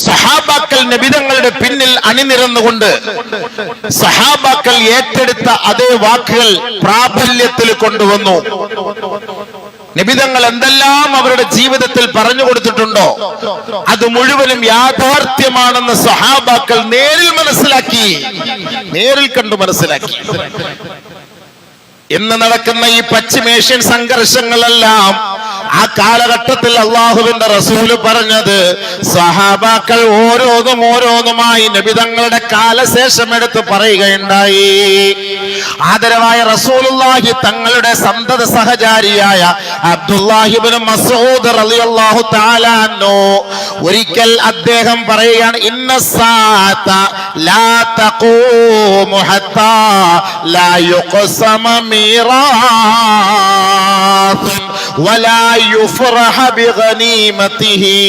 സഹാബാക്കൾ നബിതങ്ങളുടെ പിന്നിൽ അണിനിരന്നുകൊണ്ട് സഹാബാക്കൾ ഏറ്റെടുത്ത അതേ വാക്കുകൾ പ്രാബല്യത്തിൽ കൊണ്ടുവന്നു. നബിതങ്ങൾ എന്തെല്ലാം അവരുടെ ജീവിതത്തിൽ പറഞ്ഞു കൊടുത്തിട്ടുണ്ടോ അത് മുഴുവനും യാഥാർത്ഥ്യമാണെന്ന് സഹാബാക്കൾ നേരിൽ കണ്ടു മനസ്സിലാക്കി. ഇന്ന് നടക്കുന്ന ഈ പശ്ചിമേഷ്യൻ സംഘർഷങ്ങളെല്ലാം ആ കാലഘട്ടത്തിൽ അള്ളാഹുവിന്റെ റസൂല് പറഞ്ഞത് സഹാബാക്കൾ ഓരോന്നുമായി നബിതങ്ങളുടെ കാലശേഷം എടുത്ത് പറയുകയുണ്ടായി. ആദരവായ റസൂലുള്ളാഹി തങ്ങളുടെ സന്തത സഹചാരിയായ അബ്ദുല്ലാഹി ഇബ്നു മസ്ഊദ് റളിയല്ലാഹു തആല അൻഹു ഒരിക്കൽ അദ്ദേഹം പറയുകയാണ്, ഇന്നസ്സാഅത ലാ തഖൂമു ഹത്താ ലാ യുഖ്സമ മീറാത്ത് വലാ യുഫറഹ ബിഗനീമതിഹി.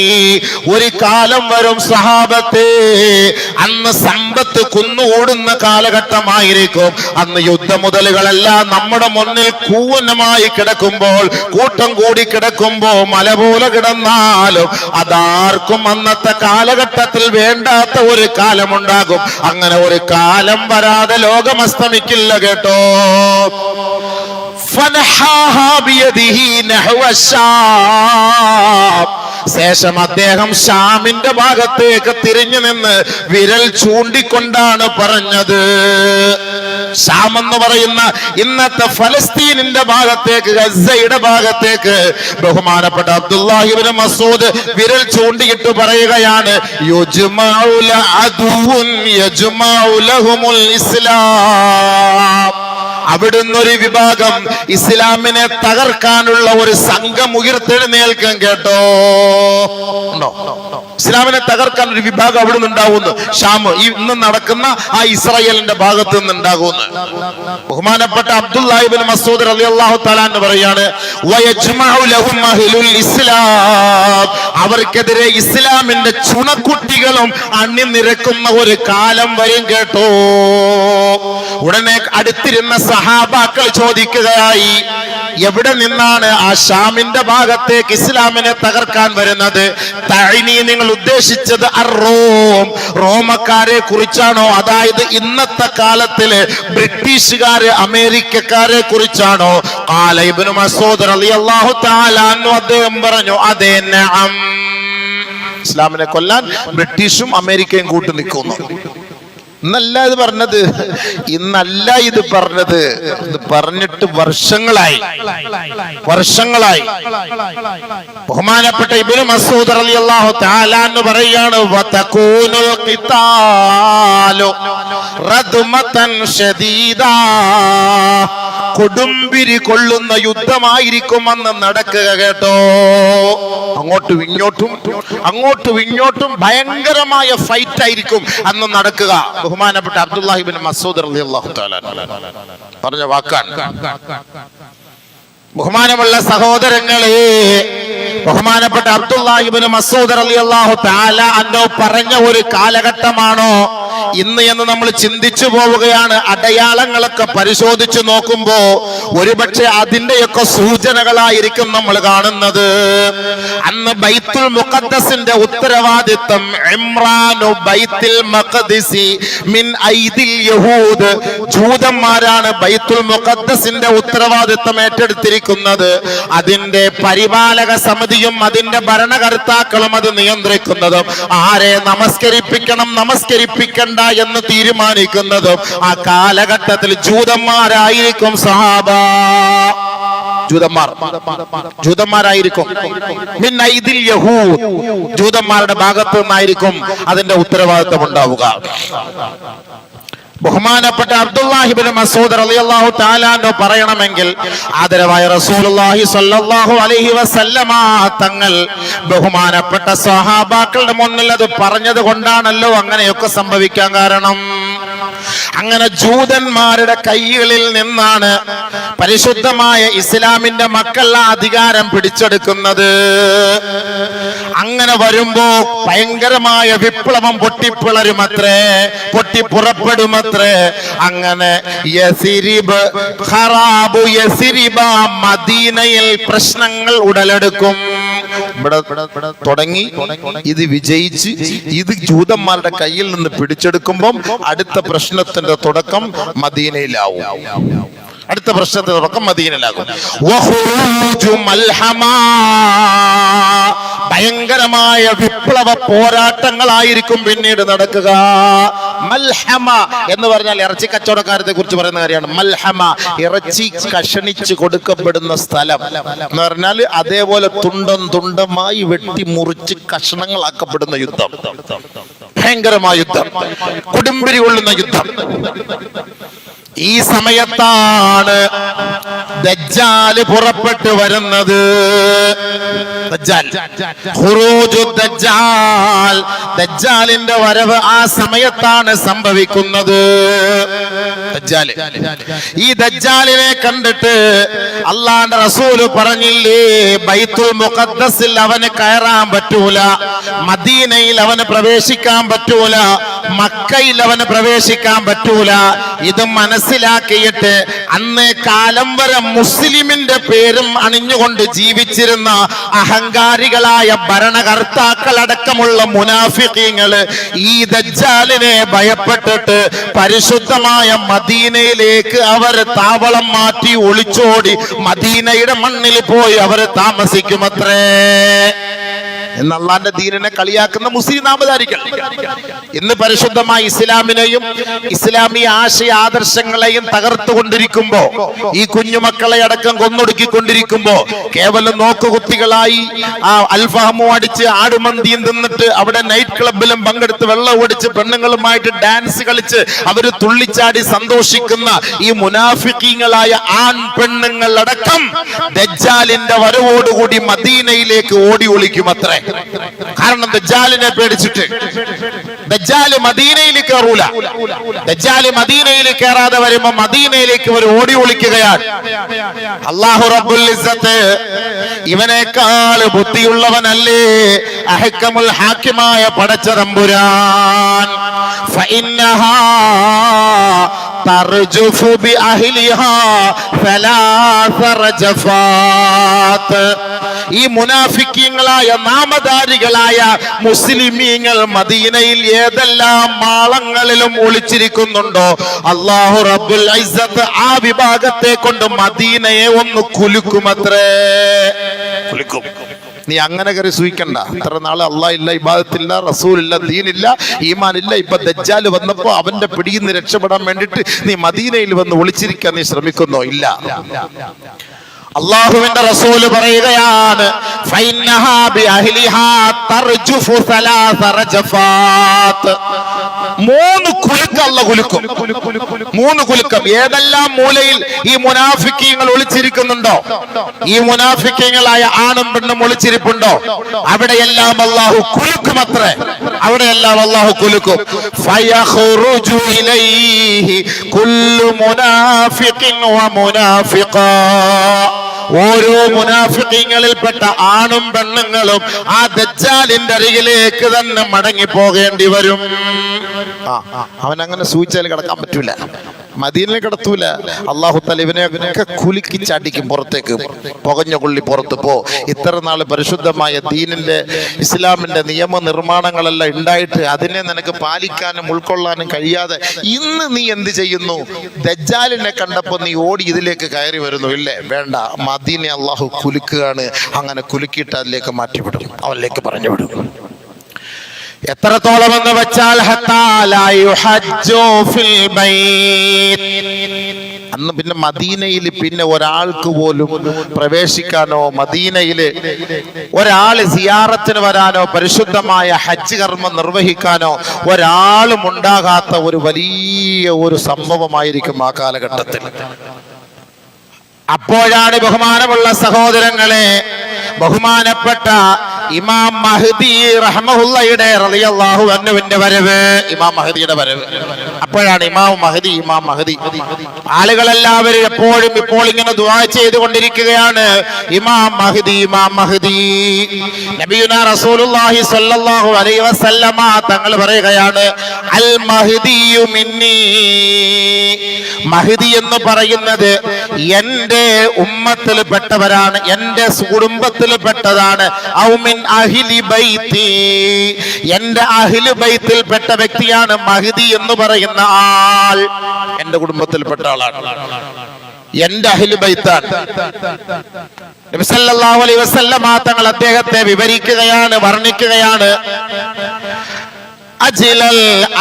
ഒരു കാലം വരും സഹാബത്തെ, അന്ന് സമ്പത്ത് കുന്നുകൂടുന്ന കാലഘട്ടമായിരിക്കും. അന്ന് യുദ്ധമുതലുകളെല്ലാം നമ്മുടെ മുന്നിൽ കൂനമായി കിടക്കുമ്പോൾ, കൂട്ടം കൂടി കിടക്കുമ്പോ മല പോലെ കിടന്നാലും അതാർക്കും അന്നത്തെ കാലഘട്ടത്തിൽ വേണ്ടാത്ത ഒരു കാലമുണ്ടാകും. അങ്ങനെ ഒരു കാലം വരാതെ ലോകം അസ്തമിക്കില്ല കേട്ടോ. ശേഷം അദ്ദേഹം ഷാമിന്റെ ഭാഗത്തേക്ക് തിരിഞ്ഞു നിന്ന് വിരൽ ചൂണ്ടിക്കൊണ്ടാണ് പറഞ്ഞത്. ഷാം എന്ന് പറയുന്ന ഇന്നത്തെ ഫലസ്തീനിന്റെ ഭാഗത്തേക്ക്, ഗസയുടെ ഭാഗത്തേക്ക് ബഹുമാനപ്പെട്ട അബ്ദുല്ലാഹി ഇബ്നു മസ്ഊദ് വിരൽ ചൂണ്ടിയിട്ട് പറയുകയാണ്, യുജ്മഉ ലഅദുൻ യജ്മഉ ലഹുമുൽ ഇസ്ലാം. അവിടുന്ന് ഒരു വിഭാഗം ഇസ്ലാമിനെ തകർക്കാനുള്ള ഒരു സംഘം ഉയർത്തെഴുന്നേൽക്കാൻ കേട്ടോ. ഇസ്ലാമിനെ തകർക്കാൻ ഒരു വിഭാഗം അവിടുന്ന് ഉണ്ടാവുന്നു. ഷാം ഇന്ന് നടക്കുന്ന ആ ഇസ്രായേലിന്റെ ഭാഗത്ത് നിന്ന് ഉണ്ടാകുന്നു. ബഹുമാനപ്പെട്ട അബ്ദുല്ലാഹി ഇബ്നു മസ്ഊദ് റളിയല്ലാഹു തആല എന്ന് പറയാണ്, വയജ്മഉ ലഹും അഹ്ലുൽ ഇസ്ലാം. അവർക്കെതിരെ ഇസ്ലാമിന്റെ ചുണക്കുട്ടികളും അണിനിരക്കുന്ന ഒരു കാലം വരും കേട്ടോ. ഉടനെ അടുത്തിരുന്ന സഹാബാക്കൾ ചോദിക്കുകയായി, എവിടെ നിന്നാണ് ആ ഷാമിന്റെ ഭാഗത്തേക്ക് ഇസ്ലാമിനെ തകർക്കാൻ വരുന്നത്? തഅനി, നിങ്ങൾ ഉദ്ദേശിച്ചത് റോമക്കാരെ കുറിച്ചാണോ? അതായത് ഇന്നത്തെ കാലത്തില് ബ്രിട്ടീഷുകാര്, അമേരിക്കക്കാരെ കുറിച്ചാണോ? ഖാല ഇബ്നു മസ്ഊദ് റളിയല്ലാഹു തആല അൻഹു അദ്ദേഹം പറഞ്ഞു, അതെ, നഅം. ഇസ്ലാമിനെ കൊല്ലാൻ ബ്രിട്ടീഷും അമേരിക്കയും കൂട്ടു നിൽക്കുന്നു. ഇന്നല്ല ഇത് പറഞ്ഞത്, ഇത് പറഞ്ഞിട്ട് വർഷങ്ങളായി. ബഹുമാനപ്പെട്ട ഇബ്നു മസ്ഊദ് റളിയല്ലാഹു തആല അൻഹു പറയാണ്, വതകൂനുൽ ഖിതാലു റദ്മതൻ ശദീദാ. കൊടുമ്പിരി കൊള്ളുന്ന യുദ്ധമായിരിക്കും അന്ന് നടക്കുക കേട്ടോ. അങ്ങോട്ടും ഇങ്ങോട്ടും ഭയങ്കരമായ ഫൈറ്റ് ആയിരിക്കും അന്ന് നടക്കുക. ബഹുമാനപ്പെട്ട അബ്ദുല്ലാഹി ഇബ്നു മസ്ഊദ് റളിയല്ലാഹു തആല പറഞ്ഞ വാക്കാണ്. ബഹുമാനമുള്ള സഹോദരങ്ങളെ, ബഹുമാനപ്പെട്ട അബ്ദുല്ലാഹി ഇബ്നു മസ്ഊദ് റളിയല്ലാഹു തആല അൻഹു പറഞ്ഞ ഒരു കാലഘട്ടമാണോ ഇന്ന് എന്ന് നമ്മൾ ചിന്തിച്ചു പോവുകയാണ്. അടയാളങ്ങളൊക്കെ പരിശോധിച്ചു നോക്കുമ്പോ ഒരുപക്ഷെ അതിന്റെയൊക്കെ സൂചനകളായിരിക്കും നമ്മൾ കാണുന്നത്. അന്ന് ബൈത്തുൽ മുഖദ്ദസിന്റെ ഉത്തരവാദിത്വം ഇമ്രാനു ബൈത്തുൽ മഖ്ദിസി മിൻ ഐദിൽ യഹൂദ്. ജൂതന്മാരാണ് ബൈത്തുൽ മുഖദ്ദസിന്റെ ഉത്തരവാദിത്വം ഏറ്റെടുത്തിരിക്കുന്നത്. അതിന്റെ പരിപാലക സമിതിയും അതിന്റെ ഭരണകർത്താക്കളും അത് നിയന്ത്രിക്കുന്നതും ആരെ നമസ്കരിപ്പിക്കണം എന്ന് തീരുമാനിക്കുന്നതും ആ കാലഘട്ടത്തിൽ ജൂതന്മാരായിരിക്കും. സഹാബ ജൂതന്മാരായിരിക്കും. മിൻ ഐദിൽ യഹൂദ്, ജൂതന്മാരുടെ ഭാഗത്തു നിന്നായിരിക്കും അതിന്റെ ഉത്തരവാദിത്വം ഉണ്ടാവുക. ബഹുമാനപ്പെട്ട അബ്ദുല്ലാഹി ഇബ്നു മസ്ഊദ് റളിയല്ലാഹു തആല അൻഹു പറയണമെങ്കിൽ ആദരവായ റസൂലുള്ളാഹി സ്വല്ലല്ലാഹു അലൈഹി വസല്ലമ തങ്ങൾ ബഹുമാനപ്പെട്ട സ്വഹാബാക്കളുടെ മുന്നിൽ അത് പറഞ്ഞത് കൊണ്ടാണല്ലോ അങ്ങനെയൊക്കെ സംഭവിക്കാൻ കാരണം. അങ്ങനെ ജൂതന്മാരുടെ കൈകളിൽ നിന്നാണ് പരിശുദ്ധമായ ഇസ്ലാമിന്റെ മക്കൾ അധികാരം പിടിച്ചെടുക്കുന്നത്. അങ്ങനെ വരുമ്പോ ഭയങ്കരമായ വിപ്ലവം പൊട്ടിപ്പുറപ്പെടുമത്രേ. അങ്ങനെ മദീനയിൽ പ്രശ്നങ്ങൾ ഉടലെടുക്കും. ഇവിടെ തുടങ്ങി, ഇത് വിജയിച്ച് ഇത് ജൂതന്മാരുടെ കയ്യിൽ നിന്ന് പിടിച്ചെടുക്കുമ്പം അടുത്ത പ്രശ്നത്തിന്റെ തുടക്കം മദീനയിലാവും. അടുത്ത പ്രശ്നത്തിന് തുടക്കം മദീനയിലാകും. ഭയങ്കരമായ വിപ്ലവ പോരാട്ടങ്ങളായിരിക്കും പിന്നീട് നടക്കുക. മൽഹമ എന്ന് പറഞ്ഞാൽ ഇറച്ചി കച്ചവടക്കാരത്തെ കുറിച്ച് പറയുന്ന കാര്യമാണ്. മൽഹമ, ഇറച്ചി കഷണിച്ച് കൊടുക്കപ്പെടുന്ന സ്ഥലം എന്ന് പറഞ്ഞാൽ അതേപോലെ തുണ്ടം തുണ്ടമായി വെട്ടി മുറിച്ച് കഷണങ്ങളാക്കപ്പെടുന്ന യുദ്ധം, ഭയങ്കരമായ യുദ്ധം, കൊടുമ്പിരി കൊള്ളുന്ന യുദ്ധം. ഈ സമയത്താണ് ദജ്ജാല് പുറപ്പെട്ടു വരുന്നത്. ദജ്ജാലിന്റെ വരവ് ആ സമയത്താണ് സംഭവിക്കുന്നത്. ഈ ദജ്ജാലിനെ കണ്ടിട്ട് അള്ളാന്റെ റസൂല് പറഞ്ഞില്ലേ, ബൈത്തുൽ മുഖദ്ദസിൽ അവന് കയറാൻ പറ്റൂല, മദീനയിൽ അവന് പ്രവേശിക്കാൻ പറ്റൂല, മക്കയിൽ അവന് പ്രവേശിക്കാൻ പറ്റൂല. ഇത് മനസ്സിലാക്കിയിട്ട് അന്ന് കാലം വരെ മുസ്ലിമിന്റെ പേരും അണിഞ്ഞുകൊണ്ട് ജീവിച്ചിരുന്ന അഹങ്കാരികളായ ഭരണകർത്താക്കളടക്കമുള്ള മുനാഫിഖീങ്ങള് ഈ ദജ്ജാലിനെ ഭയപ്പെട്ടിട്ട് പരിശുദ്ധമായ മദീനയിലേക്ക് അവര് താവളം മാറ്റി ഒളിച്ചോടി മദീനയുടെ മണ്ണിൽ പോയി അവര് താമസിക്കുമത്രേ. എന്ന് അള്ളാന്റെ ദീനിനെ കളിയാക്കുന്ന മുസ്ലിം നാമധാരികൾ ഇന്ന് പരിശുദ്ധമായ ഇസ്ലാമിനെയും ഇസ്ലാമി ആശയ ആദർശങ്ങളെയും തകർത്തുകൊണ്ടിരിക്കുമ്പോ, ഈ കുഞ്ഞുമക്കളെ അടക്കം കൊന്നൊടുക്കിക്കൊണ്ടിരിക്കുമ്പോ, കേവലം നോക്കുകുത്തികളായി ആ അൽഫഹമു അടിച്ച് ആടുമന്തിയും തിന്നിട്ട് അവിടെ നൈറ്റ് ക്ലബിലും പങ്കെടുത്ത് വെള്ളം ഓടിച്ച് പെണ്ണുങ്ങളുമായിട്ട് ഡാൻസ് കളിച്ച് അവര് തുള്ളിച്ചാടി സന്തോഷിക്കുന്ന ഈ മുനാഫിഖീങ്ങളായ ആൺ പെണ്ണുങ്ങൾ അടക്കം ദജ്ജാലിന്റെ വരവോടുകൂടി മദീനയിലേക്ക് ഓടി ഒളിക്കുമത്രേ. കാരണം ദജ്ജാലിനെ പേടിച്ചിട്ട്. ദജ്ജാല് മദീനയിൽ കയറൂല. ദജ്ജാല് മദീനയിൽ കയറാതെ വരുമ്പോ മദീനയിലേക്ക് അവർ ഓടി ഒളിക്കുകയാണ്. അല്ലാഹു റബ്ബുൽ ഇസ്സത്ത് ഇവനേക്കാൾ ബുദ്ധിയുള്ളവനല്ലേ, അഹ്കമുൽ ഹാക്കിമായ പടച്ച തമ്പുരാൻ. ഫഇന്നഹാ തർജുഫു ബിഅഹ്ലിഹാ സലാസ റജഫാത്ത്. ഈ മുനാഫിക്കീങ്ങളായ നാമധാരികളായ മുസ്ലിമീങ്ങൾ മദീനയിൽ ഏതെല്ലാം മാളങ്ങളിലും ഒളിച്ചിരിക്കുന്നുണ്ടോ, അല്ലാഹു റബ്ബുൽ ഇസ്സത്ത് ആ വിഭാഗത്തെ കൊണ്ട് മദീനയെ ഒന്ന് കുലുക്കുമത്രേ. കുലുക്കും. നീ അങ്ങനെ കയറി സൂഹിക്കണ്ട. ഇത്ര നാള് അള്ളാഹ് ഇല്ല, ഇബാദത്തില്ല, റസൂലില്ല, ദീനില്ല, ഈമാനില്ല. ഇപ്പൊ ദജ്ജാല് വന്നപ്പോ അവന്റെ പിടിയിൽ നിന്ന് രക്ഷപ്പെടാൻ വേണ്ടിട്ട് നീ മദീനയിൽ വന്ന് ഒളിച്ചിരിക്കാൻ നീ ശ്രമിക്കുന്നോ? ഇല്ല. അള്ളാഹുവിന്റെ റസൂല് പറയുകയാണ്, ഫൈന്നഹാ ബിഅഹ്ലിഹാ തർജുഫു സലാസ റജഫാത്ത്. 3 കുലുക്കം അല്ലാഹു കുലുക്കും. 3 കുലുക്കം. ഏതെല്ലാം മൂലയിൽ ഈ മുനാഫിക്കീങ്ങൾ ഒളിച്ചിരിക്കുന്നുണ്ടോ, ഈ മുനാഫിക്കീങ്ങളായ ആണും പെണ്ണും ഒളിച്ചിരിപ്പുണ്ടോ, അവിടെയെല്ലാം അല്ലാഹു കുലുക്കുമത്രേ. അവിടെയെല്ലാം അല്ലാഹു കുലുക്കും. ഫയഖ്റുജു ഇലൈഹി കുല്ലു മുനാഫിഖിൻ വ മുനാഫിഖാ. ഓരോ മുനാഫിഖീങ്ങളിൽപ്പെട്ട ആണും പെണ്ണുങ്ങളും ആ ദജ്ജാലിന്റെ അരികിലേക്ക് തന്നെ മടങ്ങി പോകേണ്ടി വരും. അവൻ അങ്ങനെ സൂചിച്ചാൽ കിടക്കാൻ പറ്റൂല, മദീനയിൽ കിടത്തൂല. അല്ലാഹു തആല ഇവനെയൊക്കെ കുലുക്കി ചാടിക്കും പുറത്തേക്ക്. പുകഞ്ഞ കൊള്ളി പുറത്ത് പോ. ഇത്ര നാള് പരിശുദ്ധമായ ദീനിന്റെ ഇസ്ലാമിന്റെ നിയമനിർമ്മാണങ്ങളെല്ലാം ഉണ്ടായിട്ട് അതിനെ നിനക്ക് പാലിക്കാനും ഉൾക്കൊള്ളാനും കഴിയാതെ ഇന്ന് നീ എന്ത് ചെയ്യുന്നു? ദജ്ജാലിനെ കണ്ടപ്പോ നീ ഓടി ഇതിലേക്ക് കയറി വരുന്നു. ഇല്ലേ, വേണ്ട. മദീനെ അല്ലാഹു കുലുക്കുകയാണ്. അങ്ങനെ കുലുക്കിയിട്ട് അതിലേക്ക് മാറ്റിവിടും, അവനിലേക്ക് പറഞ്ഞു വിടും. എത്രത്തോളം എന്ന് വെച്ചാൽ അന്ന് പിന്നെ മദീനയിൽ പിന്നെ ഒരാൾക്ക് പോലും പ്രവേശിക്കാനോ, മദീനയില് ഒരാള് സിയാറത്തിന് വരാനോ, പരിശുദ്ധമായ ഹജ്ജ് കർമ്മം നിർവഹിക്കാനോ ഒരാളും ഉണ്ടാകാത്ത ഒരു വലിയ ഒരു സംഭവമായിരിക്കും ആ കാലഘട്ടത്തിൽ. അപ്പോഴാണ് ബഹുമാനമുള്ള സഹോദരങ്ങളെ, ബഹുമാനപ്പെട്ട ഇമാം മഹ്ദി റഹ്മഹുള്ളയുടെ റളിയല്ലാഹു അൻഹുവിന്റെ വരവ്, ഇമാം മഹ്ദിയുടെ വരവ്. അപ്പോഴാണ് ഇമാം മഹ്ദി. ആളുകളെല്ലാവരും എപ്പോഴും ഇപ്പോൾ ഇങ്ങനെ ദുആ ചെയ്തുകൊണ്ടിരിക്കുകയാണ്, ഇമാം മഹ്ദി. നബിയുനാ റസൂലുള്ളാഹി സ്വല്ലല്ലാഹു അലൈഹി വസല്ലമ തങ്ങൾ പറയുകയാണ്, അൽ മഹ്ദിയു മിന്നി. മഹ്ദി എന്ന് പറയുന്നത് എന്റെ ഉമ്മത്തിൽ പെട്ടവരാണ്, എന്റെ കുടുംബത്തിൽ കുടുംബത്തിൽ പെട്ടതാണ്. ഔ മിൻ അഹ്ലി ബൈത്തി, എന്റെ അഹ്ലു ബൈത്തിൽ പെട്ട വ്യക്തിയാണ് മഹ്ദി എന്ന് പറയുന്ന ആൾ. എന്റെ കുടുംബത്തിൽപ്പെട്ട ആളാണ്, എന്റെ അഹ്ലു ബൈത്താണ്. നബി സല്ലല്ലാഹു അലൈഹി വസല്ലമ തങ്ങൾ അദ്ദേഹത്തെ വിവരിക്കുകയാണ്, വർണ്ണിക്കുകയാണ്.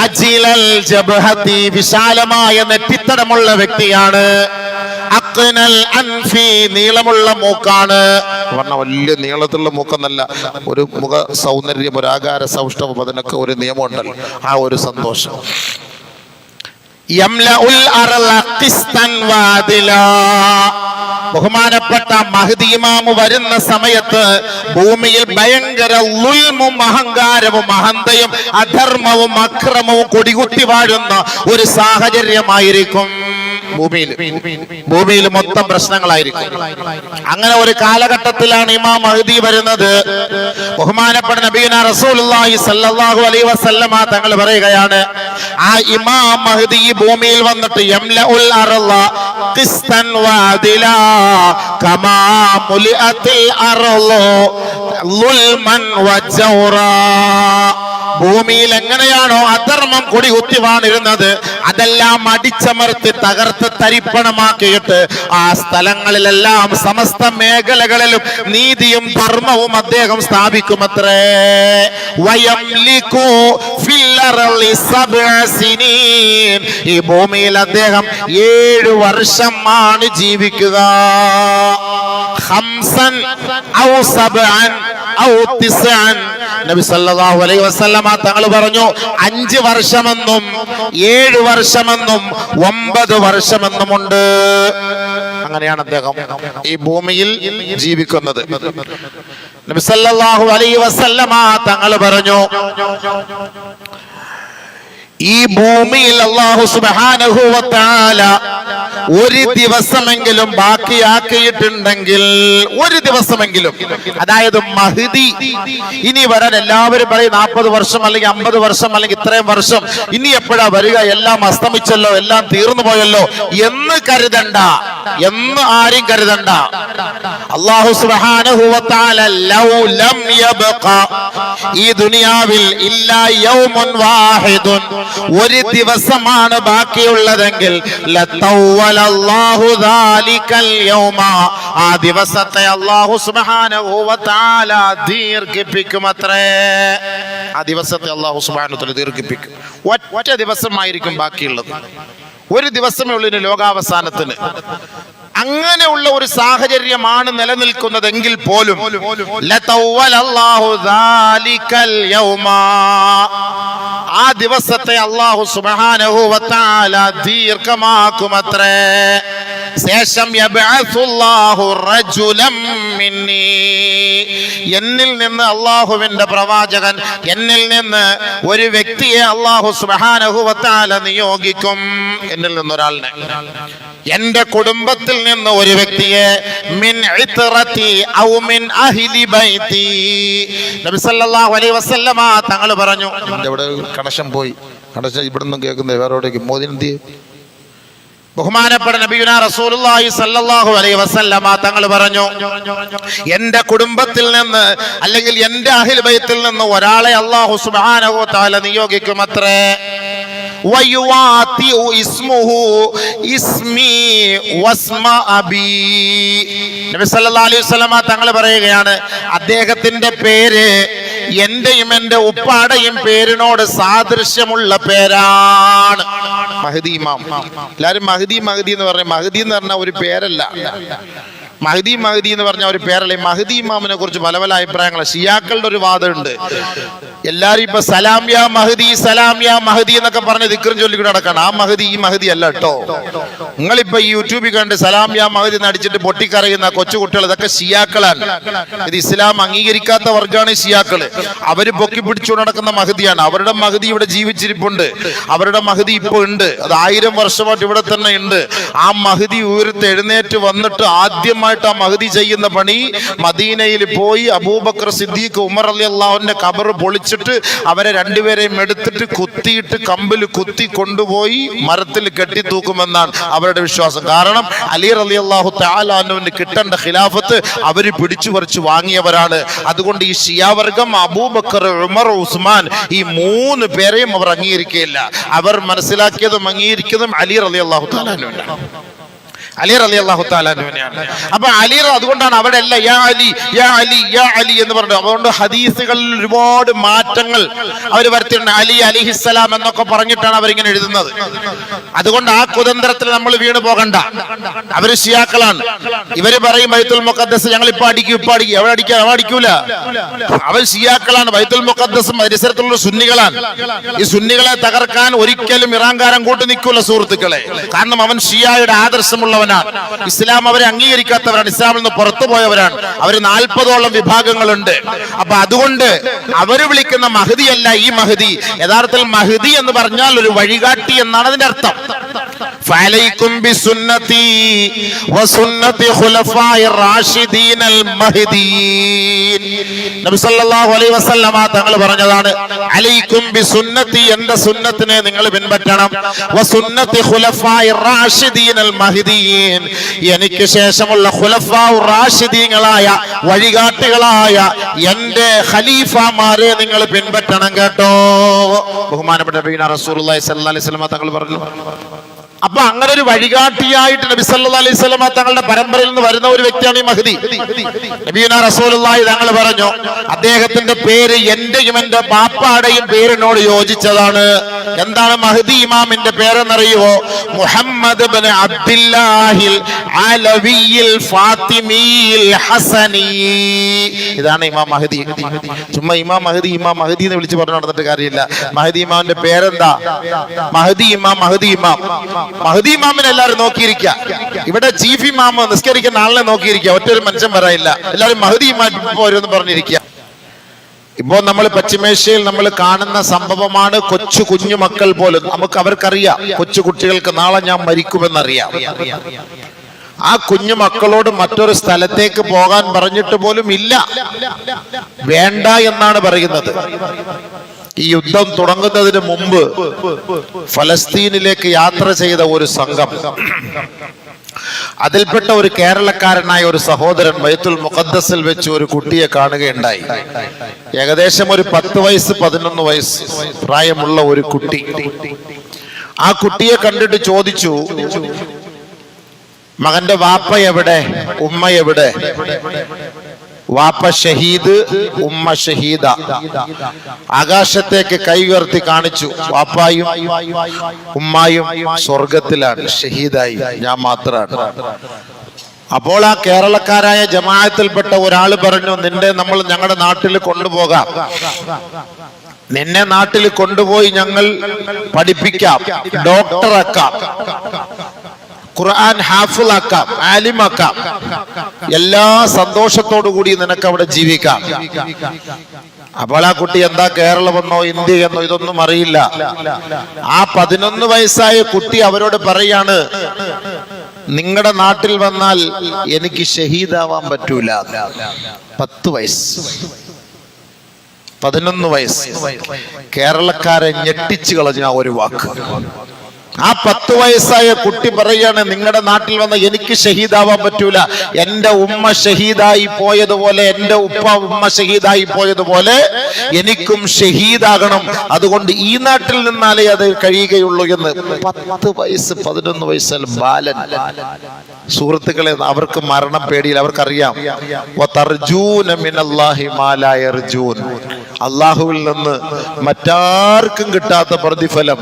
അജിലൽ ജബ്ഹതി, വിശാലമായ നെറ്റിത്തടമുള്ള വ്യക്തിയാണ്. അഖ്നൽ അൻഫി, നീളമുള്ള മൂക്കാണ്. പറഞ്ഞ വലിയ നീളത്തിലുള്ള മൂക്കെന്നല്ല, ഒരു മുഖ സൗന്ദര്യം, ഒരു ആകാര സൗഷ്ഠവം, അതിനൊക്കെ ഒരു നിയമമുണ്ടല്ലോ, ആ ഒരു സന്തോഷം. യംലഉൽ അർള ഖിസ്തൻ വഅദിലാ, ബഹുമാനപ്പെട്ട മഹ്ദി ഇമാമു വരുന്ന സമയത്ത് ഭൂമിയിൽ ഭയങ്കര ളുൽമും അഹങ്കാരവും അഹന്തയും അധർമ്മവും അക്രമവും കൊടികുത്തി വാഴുന്ന ഒരു സാഹചര്യമായിരിക്കും. ഭൂമിയിൽ മൊത്തം പ്രശ്നങ്ങളായിരിക്കും. അങ്ങനെ ഒരു കാലഘട്ടത്തിലാണ് ഇമാം മഹ്ദി വരുന്നത്. ബഹുമാനപ്പെട്ട നബിയുനാ റസൂലുള്ളാഹി സ്വല്ലല്ലാഹു അലൈഹി വസല്ലമ തങ്ങൾ പറയുകയാണ്, ആ ഇമാം മഹ്ദി ഈ ഭൂമിയിൽ വന്നിട്ട് യംലഉൽ അർള ഖിസ്തൻ വഅദിലാ കമാ മുലിഅത്തിൽ അർളു ളുൽമൻ വജൗറാ, ഭൂമിയിൽ എങ്ങനെയാണോ അധർമ്മം കൊടികുത്തി വാണിരുന്നത് അതെല്ലാം അടിച്ചമർത്തി തകർത്ത് തരിപ്പണമാക്കിയിട്ട് ആ സ്ഥലങ്ങളിലെല്ലാം സമസ്ത മേഖലകളിലും നീതിയും ധർമ്മവും അദ്ദേഹം സ്ഥാപിക്കുമത്രേ. വയംലികു ഫിൽ അർളി സബ്അ സിനീൻ, ഈ ഭൂമിയിൽ അദ്ദേഹം 7 വർഷമാണ് ജീവിക്കുക. ഖംസൻ ഔ സബ്അൻ ഔ തിസ്അൻ, നബി സല്ലല്ലാഹു അലൈഹി വസല്ലമ തങ്ങൾ പറഞ്ഞു 5 വർഷമെന്നും 7 വർഷമെന്നും 9 വർഷമെന്നുമുണ്ട്. അങ്ങനെയാണ് അദ്ദേഹം ഈ ഭൂമിയിൽ ജീവിക്കുന്നത്. നബി സല്ലല്ലാഹു അലൈഹി വസല്ലമ തങ്ങൾ പറഞ്ഞു, ഈ ഭൂമിയിൽ അല്ലാഹു സുബ്ഹാനഹു വ തആല ഒരു ദിവസമെങ്കിലും ബാക്കിയാക്കിയിട്ടുണ്ടെങ്കിൽ, ഒരു ദിവസമെങ്കിലും, അതായത് മഹ്ദി ഇനി വരാൻ എല്ലാവരും പറയും 40 വർഷം അല്ലെങ്കിൽ 50 വർഷം അല്ലെങ്കിൽ ഇത്രയും വർഷം, ഇനി എപ്പോഴാ വരിക, എല്ലാം അസ്തമിച്ചല്ലോ, എല്ലാം തീർന്നു പോയല്ലോ എന്ന് കരുതണ്ട, എന്ന് ആരും കരുതണ്ട. അല്ലാഹു സുബ്ഹാനഹു വ തആല ലൗ ലം യബ്ഖ, ഈ ദുനിയാവിൽ ഇല്ലാ യൗമുൻ വാഹിദുൻ, ഒരു ദിവസമാണ് ബാക്കിയുള്ളതെങ്കിൽ ലതവ്വലല്ലാഹു ദാലികൽ യൗമ, ആ ദിവസത്തെ അല്ലാഹു സുബ്ഹാനഹു വ തആല ദീർഘിപ്പിക്കുമത്രേ. ആ ദിവസത്തെ അല്ലാഹു സുബ്ഹാനഹു വ തആല ദീർഘിപ്പിക്കും. ഒറ്റ ദിവസമായിരിക്കും ബാക്കിയുള്ളത്, ഒരു ദിവസമേ ഉള്ളൂ ഇനി ലോകാവസാനത്തിന്. അങ്ങനെയുള്ള ഒരു സാഹചര്യമാണ് നിലനിൽക്കുന്നതെങ്കിൽ പോലും ലതവ്വലല്ലാഹു ദാലികൽ യൗമ, ആ ദിവസത്തെ അല്ലാഹു സുബ്ഹാനഹു വ തആല ദീർഘമാക്കുമത്രേ. ശേഷം യബ്അസുല്ലാഹു റജുലം മിന്നി, എന്നിൽ നിന്ന് അല്ലാഹുവിന്റെ പ്രവാചകൻ, എന്നിൽ നിന്ന് ഒരു വ്യക്തിയെ അല്ലാഹു സുബ്ഹാനഹു വ തആല നിയോഗിക്കും. എന്നിൽ നിന്ന് ഒരാളിനെ, എന്റെ കുടുംബത്തിൽ നിന്ന് ഒരു വ്യക്തിയെ, മിൻ ഇത്രതി ഔ മിൻ അഹ്ലി ബൈതി. നബി സല്ലല്ലാഹു അലൈഹി വസല്ലമ തങ്ങൾ പറഞ്ഞു, ഇവിടെ കണക്ഷൻ പോയി, കണക്ഷൻ ഇവിടുന്ന് കേൾക്കുന്നത് വേറെ എവിടേക്ക് മോദിനെന്തി. ബഹുമാനപ്പെട്ട നബിയുനാ റസൂലുള്ളാഹി സ്വല്ലല്ലാഹു അലൈഹി വസല്ലമ തങ്ങൾ പറഞ്ഞു, എന്റെ കുടുംബത്തിൽ നിന്ന് അല്ലെങ്കിൽ എന്റെ അഹ്ലു ബൈത്തിൽ നിന്ന് ഒരാളെ അല്ലാഹു സുബ്ഹാനഹു വ തആല നിയോഗിക്കുമത്രേ. വയുവാതിഉ ഇസ്മുഹു ഇസ്മി വസ്മ അബി, നബി സല്ലല്ലാഹു അലൈഹി വസല്ലമ തങ്ങൾ പറയുകയാണ്, അദ്ദേഹത്തിന്റെ പേര് എന്റെയും എന്റെ ഉപ്പാടെയും പേരിനോട് സാദൃശ്യമുള്ള പേരാണ് മഹ്ദി ഇമാം. എല്ലാരും മഹ്ദി മഹ്ദി എന്ന് പറഞ്ഞ, മഹ്ദി എന്ന് പറഞ്ഞ ഒരു പേരല്ല, മഹ്ദി മഹ്ദി എന്ന് പറഞ്ഞ ഒരു പേരല്ല. മഹ്ദി ഇമാമിനെ കുറിച്ച് പല പല അഭിപ്രായങ്ങൾ, ഷിയാക്കളുടെ ഒരു വാദമുണ്ട്. എല്ലാരും ഇപ്പൊ സലാം യാ മഹ്ദി, സലാം യാ മഹ്ദി എന്നൊക്കെ പറഞ്ഞ് ദിക്റും ചൊല്ലിക്കൂടെ നടക്കണം. ആ മഹ്ദി ഈ മഹ്ദി അല്ല കേട്ടോ. നിങ്ങളിപ്പോ ഈ യൂട്യൂബിൽ കണ്ട് സലാം യാ മഹ്ദി നടിച്ചിട്ട് പൊട്ടിക്കറിയുന്ന കൊച്ചുകുട്ടികൾ, ഇതൊക്കെ ഷിയാക്കളാണ്. ഇത് ഇസ്ലാം അംഗീകരിക്കാത്ത വർഗ്ഗമാണ് ഷിയാക്കള്. അവര് പൊക്കി പിടിച്ചു നടക്കുന്ന മഹ്ദിയാണ്. അവരുടെ മഹ്ദി ഇവിടെ ജീവിച്ചിരിപ്പുണ്ട്, അവരുടെ മഹ്ദി ഇപ്പൊ ഉണ്ട്, അത് 1000 വർഷമായിട്ട് ഇവിടെ തന്നെ ഉണ്ട്. ആ മഹ്ദി ഉയർത്ത് എഴുന്നേറ്റ് വന്നിട്ട് ആദ്യമായി ആദ്യമായിട്ട് ആ മഹദി ചെയ്യുന്ന പണി മദീനയിൽ പോയി അബൂബക്കർ സിദ്ദീഖ് ഉമർ റളിയല്ലാഹുവിന്റെ ഖബർ പൊളിച്ചിട്ട് അവരെ രണ്ടുപേരെയും എടുത്തിട്ട് കുത്തിയിട്ട് കമ്പിൽ കുത്തി കൊണ്ടുപോയി മരത്തിൽ കെട്ടി തൂക്കുമെന്നാണ് അവരുടെ വിശ്വാസം. കാരണം അലി റളിയല്ലാഹു തആല അൻഹുവിന് കിട്ടേണ്ട ഖിലാഫത്ത് അവര് പിടിച്ചു പറിച്ചു വാങ്ങിയവരാണ്. അതുകൊണ്ട് ഈ ഷിയാവർഗം അബൂബക്കർ ഉമർ ഉസ്മാൻ ഈ മൂന്ന് പേരെയും അവർ അംഗീകരിക്കുകയില്ല. അവർ മനസ്സിലാക്കിയതും അംഗീകരിക്കുന്നതും അലി റളിയല്ലാഹു തആല അൻഹുവിനാണ്. അലി റളിയല്ലാഹു തആല അൻഹുവിനെയാണ്. അപ്പൊ അലി അതുകൊണ്ടാണ് അവിടെ അല്ല യാ അലി യാ അലി യാ അലി എന്ന് പറഞ്ഞു. അതുകൊണ്ട് ഹദീസുകളിൽ ഒരുപാട് മാറ്റങ്ങൾ അവർ വരുത്തിയിട്ടുണ്ട്. അലി അലിഹിസ്സലാം എന്നൊക്കെ പറഞ്ഞിട്ടാണ് അവരിങ്ങനെ എഴുതുന്നത്. അതുകൊണ്ട് ആ കുതന്ത്രത്തിൽ നമ്മൾ വീണ് പോകണ്ട. അവര് ഷിയാക്കളാണ്. ഇവര് പറയും ബൈത്തുൽ മുഖദ്ദസ് ഞങ്ങൾ ഇപ്പൊ അടിക്കും എവിടെ അടിക്കൂല. അവർ ഷിയാക്കളാണ്. ബൈത്തുൽ മുഖദ്ദസും പരിസരത്തുള്ള സുന്നികളാണ്. ഈ സുന്നികളെ തകർക്കാൻ ഒരിക്കലും ഇറാൻകാരൻ കൂട്ടു നിൽക്കൂല സുഹൃത്തുക്കളെ. കാരണം അവൻ ഷിയായുടെ ആദർശമുള്ളവൻ. ഇസ്ലാം അവരെ അംഗീകരിക്കാത്തവരാണ്. ഇസ്ലാമിൽ നിന്ന് പുറത്തു പോയവരാണ്. അവര് 40ഓളം വിഭാഗങ്ങളുണ്ട്. അപ്പൊ അതുകൊണ്ട് അവര് വിളിക്കുന്ന മഹദി അല്ല ഈ മഹദി. യഥാർത്ഥത്തിൽ മഹദി എന്ന് പറഞ്ഞാൽ ഒരു വഴികാട്ടി എന്നാണ് അതിന്റെ അർത്ഥം. ഫഅലൈക്കും ബിസുന്നതി വസുന്നതി ഖുലഫാഇർ റാഷിദീനൽ മഹ്ദിയീൻ. നബി സല്ലല്ലാഹു അലൈഹി വസല്ലമ തങ്ങൾ പറഞ്ഞതാണ്, അലൈക്കും ബിസുന്നതി, എന്റെ സുന്നത്തിനെ നിങ്ങൾ പിൻപറ്റണം, വസുന്നതി ഖുലഫാഇർ റാഷിദീനൽ മഹ്ദിയീൻ, എനിക്ക് ശേഷമുള്ള ഖുലഫാഉർ റാഷിദീങ്ങളായ വഴികാട്ടികളായ എന്റെ ഖലീഫമാരെ നിങ്ങൾ പിൻപറ്റണം കേട്ടോ. ബഹുമാനപ്പെട്ട നബിയുനാ റസൂലുള്ളാഹി സ്വല്ലല്ലാഹു അലൈഹി വസല്ലമ തങ്ങൾ പറഞ്ഞു. അപ്പൊ അങ്ങനെ ഒരു വഴികാട്ടിയായിട്ട് നബി സല്ലല്ലാഹു അലൈഹി വസല്ലമ തങ്ങളുടെ പരമ്പരയിൽ നിന്ന് വരുന്ന ഒരു വ്യക്തിയാണ് ഈ മഹ്ദി. നബിയുനാ റസൂലുള്ളാഹി തങ്ങൾ പറഞ്ഞു, അദ്ദേഹത്തിന്റെ പേര് എന്റെയും എന്റെ ബാപ്പാടെയും പേരിനോട് യോജിച്ചതാണ്. എന്താണ് മഹ്ദി ഇമാമിന്റെ പേരെന്നറിയുമോ? മുഹമ്മദ് ഇബ്നു അബ്ദുല്ലാഹിൽ അലവിയിൽ ഫാത്തിമിയിൽ ഹസനി. ഇതാണ് ഇമാം മഹ്ദി. ചുമ്മാ ഇമാം മഹ്ദി എന്ന് വിളിച്ച് പറഞ്ഞു നടന്നിട്ട് കാര്യമില്ല. മഹ്ദി ഇമാമിന്റെ പേരെന്താ? മഹ്ദി ഇമാം. മഹ്ദി ഇമാമിനെ എല്ലാവരും നോക്കിയിരിക്കുക. ഇവിടെ ചീഫ് ഇമാം നിസ്കരിക്കുന്ന ആളിനെ നോക്കിയിരിക്കുക. ഒറ്റൊരു മനുഷ്യൻ പറയില്ല. എല്ലാവരും മഹ്ദി ഇമാം പോരെന്ന് പറഞ്ഞിരിക്കുക. ഇപ്പോ നമ്മൾ പശ്ചിമേഷ്യയിൽ നമ്മൾ കാണുന്ന സംഭവമാണ് കൊച്ചു കുഞ്ഞു മക്കൾ പോലും. അവർക്കറിയാം കൊച്ചു കുട്ടികൾക്ക് നാളെ ഞാൻ മരിക്കുമെന്നറിയാം. ആ കുഞ്ഞു മക്കളോട് മറ്റൊരു സ്ഥലത്തേക്ക് പോകാൻ പറഞ്ഞിട്ട് പോലും ഇല്ല, വേണ്ട എന്നാണ് പറയുന്നത്. ഈ യുദ്ധം തുടങ്ങുന്നതിന് മുമ്പ് ഫലസ്തീനിലേക്ക് യാത്ര ചെയ്ത ഒരു സംഘം, അതിൽപ്പെട്ട ഒരു കേരളക്കാരനായ ഒരു സഹോദരൻ ബൈത്തുൽ മുഖദ്ദസിൽ വെച്ച് ഒരു കുട്ടിയെ കാണുകയുണ്ടായി. ഏകദേശം ഒരു 10 വയസ്സ് 11 വയസ്സ് പ്രായമുള്ള ഒരു കുട്ടി. ആ കുട്ടിയെ കണ്ടിട്ട് ചോദിച്ചു, മകന്റെ വാപ്പ എവിടെ, ഉമ്മ എവിടെ? വാപ്പ ഷഹീദ്, ഉമ്മ ഷഹീദ. ആകാശത്തേക്ക് കൈ ഉയർത്തി കാണിച്ചു. വാപ്പായും ഉമ്മായും സ്വർഗത്തിലാണ്, ഷഹീദായി, ഞാൻ മാത്രമാണ്. അപ്പോൾ ആ കേരളക്കാരായ ജമാഅത്തിൽപ്പെട്ട ഒരാൾ പറഞ്ഞു, നമ്മൾ ഞങ്ങളുടെ നാട്ടിൽ കൊണ്ടുപോകാം, നിന്നെ നാട്ടിൽ കൊണ്ടുപോയി ഞങ്ങൾ പഠിപ്പിക്കാം, ഡോക്ടറാക്കാം, ഖുർആൻ ഹാഫിളാക്കാം, ആലിമാക്കാം, എല്ലാ സന്തോഷത്തോടു കൂടി നിനക്ക് അവിടെ ജീവിക്കാം. അപ്പോൾ ആ കുട്ടി എന്താ കേരളമെന്നോ ഇന്ത്യ എന്നോ ഇതൊന്നും അറിയില്ല. ആ 11 വയസ്സായ കുട്ടി അവരോട് പറയാണ്, നിങ്ങളുടെ നാട്ടിൽ വന്നാൽ എനിക്ക് ഷഹീദാവാൻ പറ്റൂല. 10 വയസ്സ് 11 വയസ്സ് കേരളക്കാരെ ഞെട്ടിച്ചു കളഞ്ഞ ഒരു വാക്ക്. ആ 10 വയസ്സായ കുട്ടി പറയാണ്, നിങ്ങളുടെ നാട്ടിൽ വന്ന എനിക്ക് ഷഹീദാവാൻ പറ്റൂല. എന്റെ ഉമ്മ ഷഹീദായി പോയതുപോലെ, എന്റെ ഉമ്മ ഷഹീദായി പോയതുപോലെ എനിക്കും ഷഹീദാകണം. അതുകൊണ്ട് ഈ നാട്ടിൽ നിന്നാലേ അത് കഴിയുകയുള്ളൂ എന്ന്. 10 വയസ്സ് 11 വയസ്സിൽ ബാലൻ. സുഹൃത്തുക്കളെ, അവർക്ക് മരണം പേടിയില്ല. അവർക്കറിയാം അള്ളാഹുവിൽ നിന്ന് മറ്റാർക്കും കിട്ടാത്ത പ്രതിഫലം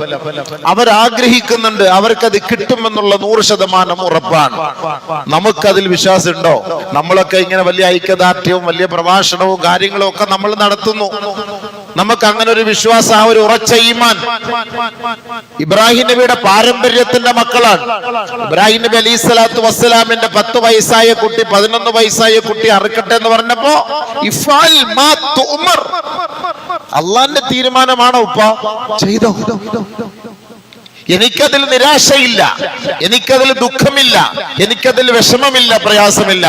അവരാഗ്രഹിക്കുന്നുണ്ട്. അവർക്കത് കിട്ടുമെന്നുള്ള 100% ഉറപ്പാണ്. നമുക്കതിൽ വിശ്വാസമുണ്ടോ? നമ്മളൊക്കെ ഇങ്ങനെ വലിയ ഐക്യദാർഢ്യവും വലിയ പ്രഭാഷണവും കാര്യങ്ങളും ഒക്കെ നമ്മൾ നടത്തുന്നു. നമുക്ക് അങ്ങനെ ഒരു വിശ്വാസം, ആ ഒരു ഉറച്ച ഈമാൻ ഇബ്രാഹിം നബിയുടെ പാരമ്പര്യത്തിന്റെ മക്കളാണ്. ഇബ്രാഹിം നബി അലൈഹി സ്വലാത്തു വസ്സലാമിന്റെ 10 വയസ്സായ കുട്ടി 11 വയസ്സായ കുട്ടി അറുക്കട്ടെ എന്ന് പറഞ്ഞപ്പോ അള്ളാന്റെ തീരുമാനമാണോ ഉപ്പ? ചെയ്തോ. എനിക്കതിൽ നിരാശയില്ല, എനിക്കതിൽ ദുഃഖമില്ല, എനിക്കതിൽ വിഷമമില്ല, പ്രയാസമില്ല.